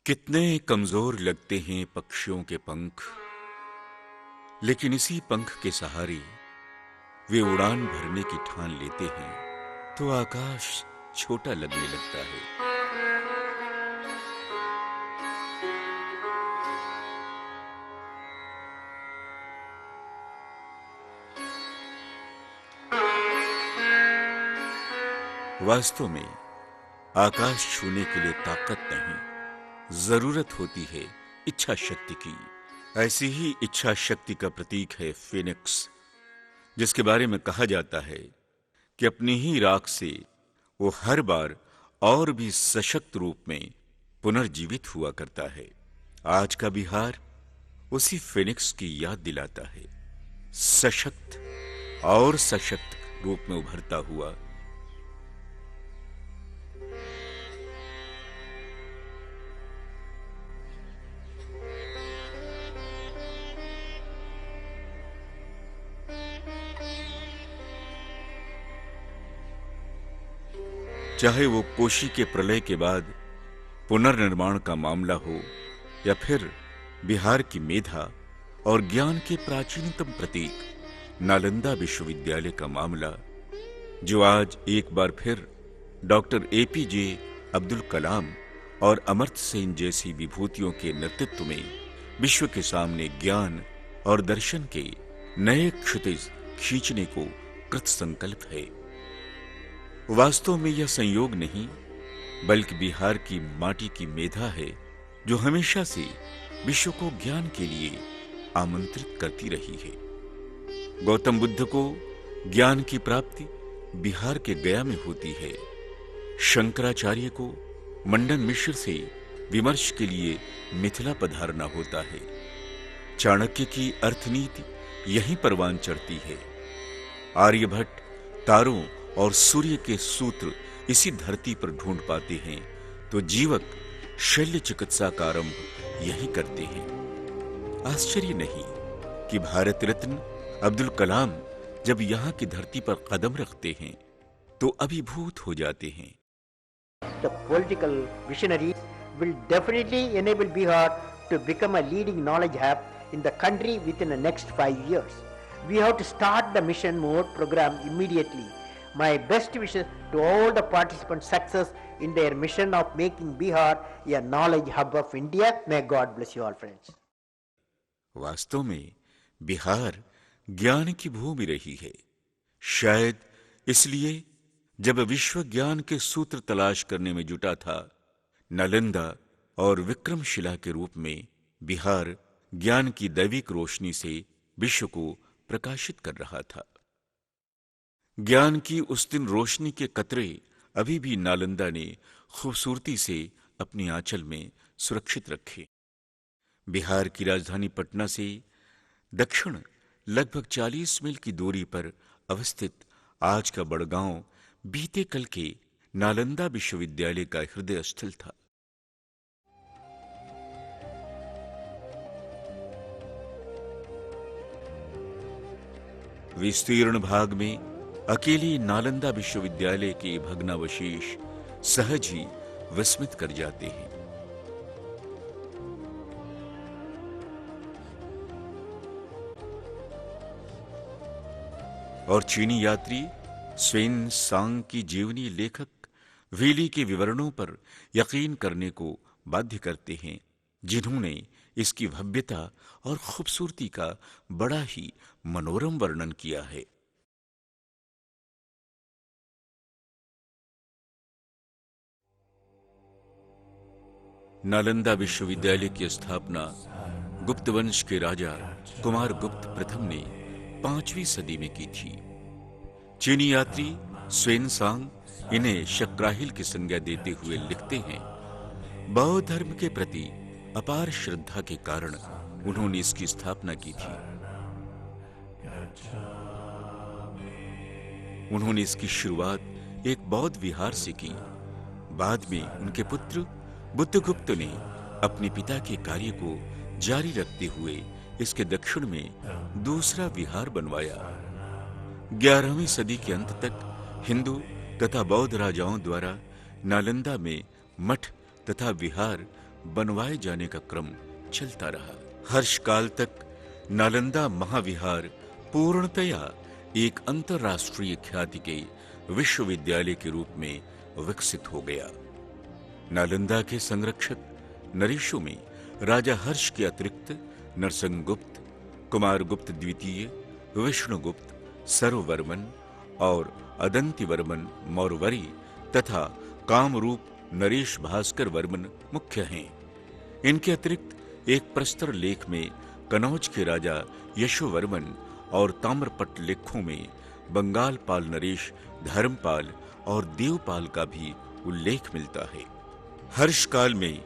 कितने कमजोर लगते हैं पक्षियों के पंख, लेकिन इसी पंख के सहारे वे उड़ान भरने की ठान लेते हैं तो आकाश छोटा लगने लगता है। वास्तव में आकाश छूने के लिए ताकत नहीं, जरूरत होती है इच्छा शक्ति की। ऐसी ही इच्छा शक्ति का प्रतीक है फेनिक्स, जिसके बारे में कहा जाता है कि अपनी ही राख से वो हर बार और भी सशक्त रूप में पुनर्जीवित हुआ करता है। आज का बिहार उसी फेनिक्स की याद दिलाता है, सशक्त और सशक्त रूप में उभरता हुआ। चाहे वो कोशी के प्रलय के बाद पुनर्निर्माण का मामला हो या फिर बिहार की मेधा और ज्ञान के प्राचीनतम प्रतीक नालंदा विश्वविद्यालय का मामला, जो आज एक बार फिर डॉक्टर एपीजे अब्दुल कलाम और अमर्त्य सेन जैसी विभूतियों के नेतृत्व में विश्व के सामने ज्ञान और दर्शन के नए क्षितिज खींचने को कृत संकल्प है। वास्तव में यह संयोग नहीं, बल्कि बिहार की माटी की मेधा है, जो हमेशा से विश्व को ज्ञान के लिए आमंत्रित करती रही है। गौतम बुद्ध को ज्ञान की प्राप्ति बिहार के गया में होती है। शंकराचार्य को मंडन मिश्र से विमर्श के लिए मिथिला पधारना होता है। चाणक्य की अर्थनीति यहीं परवान चढ़ती है। आर्यभट्ट तारों और सूर्य के सूत्र इसी धरती पर ढूंढ पाते हैं, तो जीवक शल्य चिकित्सा का आरंभ यही करते हैं। आश्चर्य नहीं कि भारत रत्न अब्दुल कलाम जब यहाँ की धरती पर कदम रखते हैं तो अभिभूत हो जाते हैं। The political visionaries will definitely enable Bihar to become a leading knowledge hub in the country within the next 5 years. We have to start the mission mode program immediately. My best wishes to all the participants' success in their mission of making Bihar a knowledge hub of India. May God bless you all, friends. वास्तव में बिहार ज्ञान की भूमि रही है। शायद इसलिए जब विश्व ज्ञान के सूत्र तलाश करने में जुटा था, नालंदा और विक्रमशिला के रूप में बिहार ज्ञान की दैविक रोशनी से विश्व को प्रकाशित कर रहा था। ज्ञान की उस दिन रोशनी के कतरे अभी भी नालंदा ने खूबसूरती से अपनी आंचल में सुरक्षित रखे। बिहार की राजधानी पटना से दक्षिण लगभग 40 मील की दूरी पर अवस्थित आज का बड़गांव बीते कल के नालंदा विश्वविद्यालय का हृदय स्थल था। विस्तीर्ण भाग में अकेली नालंदा विश्वविद्यालय के भग्नावशेष सहज ही विस्मित कर जाते हैं। और चीनी यात्री स्वेन सांग की जीवनी लेखक वेली के विवरणों पर यकीन करने को बाध्य करते हैं, जिन्होंने इसकी भव्यता और खूबसूरती का बड़ा ही मनोरम वर्णन किया है। नालंदा विश्वविद्यालय की स्थापना गुप्त वंश के राजा कुमार गुप्त प्रथम ने 5वीं सदी में की थी। चीनी यात्री स्वेन सांग इन्हें शक्राहिल की संज्ञा देते हुए लिखते हैं, बौद्ध धर्म के प्रति अपार श्रद्धा के कारण उन्होंने इसकी स्थापना की थी। उन्होंने इसकी शुरुआत एक बौद्ध विहार से की। बाद में उनके पुत्र बुद्धगुप्त ने अपने पिता के कार्य को जारी रखते हुए इसके दक्षिण में दूसरा विहार बनवाया। 11वीं सदी के अंत तक हिंदू तथा बौद्ध राजाओं द्वारा नालंदा में मठ तथा विहार बनवाए जाने का क्रम चलता रहा। हर्षकाल तक नालंदा महाविहार पूर्णतया एक अंतर्राष्ट्रीय ख्याति के विश्वविद्यालय के रूप में विकसित हो गया। नालंदा के संरक्षक नरेशों में राजा हर्ष के अतिरिक्त नरसंगुप्त, कुमारगुप्त द्वितीय, विष्णुगुप्त, सर्ववर्मन और अदंतिवर्मन मौर्यवरी तथा कामरूप नरेश भास्कर वर्मन मुख्य हैं। इनके अतिरिक्त एक प्रस्तर लेख में कनौज के राजा यशोवर्मन और ताम्रपट्ट लेखों में बंगाल पाल नरेश धर्मपाल और देवपाल का भी उल्लेख मिलता है। हर्षकाल में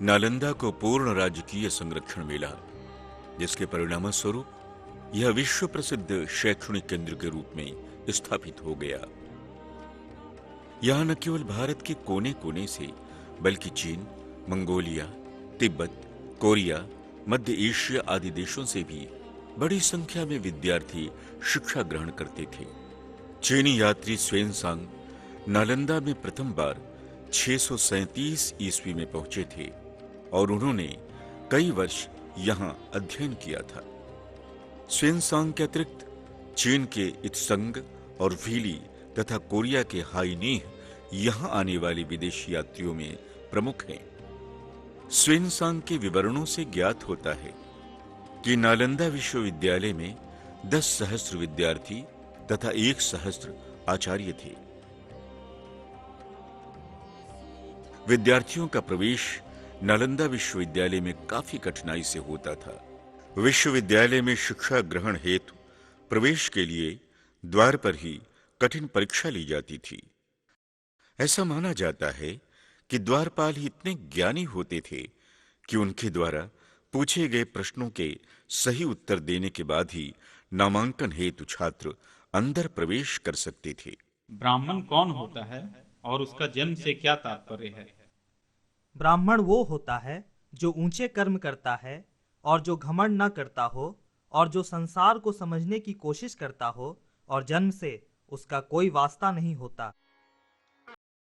नालंदा को पूर्ण राजकीय संरक्षण मिला, जिसके परिणाम स्वरूप यह विश्व प्रसिद्ध शैक्षणिक केंद्र के रूप में स्थापित हो गया। यहां न केवल भारत के कोने कोने से बल्कि चीन, मंगोलिया, तिब्बत, कोरिया, मध्य एशिया आदि देशों से भी बड़ी संख्या में विद्यार्थी शिक्षा ग्रहण करते थे। चीनी यात्री स्वान नालंदा में प्रथम बार 637 ईस्वी में पहुंचे थे और उन्होंने कई वर्ष यहां अध्ययन किया था। स्वान के अतिरिक्त चीन के इत्संग और व्हीली तथा कोरिया के हाइनेह यहां आने वाले विदेशी यात्रियों में प्रमुख हैं। स्वान के विवरणों से ज्ञात होता है कि नालंदा विश्वविद्यालय में 10,000 विद्यार्थी तथा 1,000 आचार्य थे। विद्यार्थियों का प्रवेश नालंदा विश्वविद्यालय में काफी कठिनाई से होता था। विश्वविद्यालय में शिक्षा ग्रहण हेतु प्रवेश के लिए द्वार पर ही कठिन परीक्षा ली जाती थी। ऐसा माना जाता है कि द्वारपाल ही इतने ज्ञानी होते थे कि उनके द्वारा पूछे गए प्रश्नों के सही उत्तर देने के बाद ही नामांकन हेतु छात्र अंदर प्रवेश कर सकते थे। ब्राह्मण कौन होता है और उसका जन्म से क्या तात्पर्य है? ब्राह्मण वो होता है जो ऊंचे कर्म करता है और जो घमंड न करता हो और जो संसार को समझने की कोशिश करता हो और जन्म से उसका कोई वास्ता नहीं होता।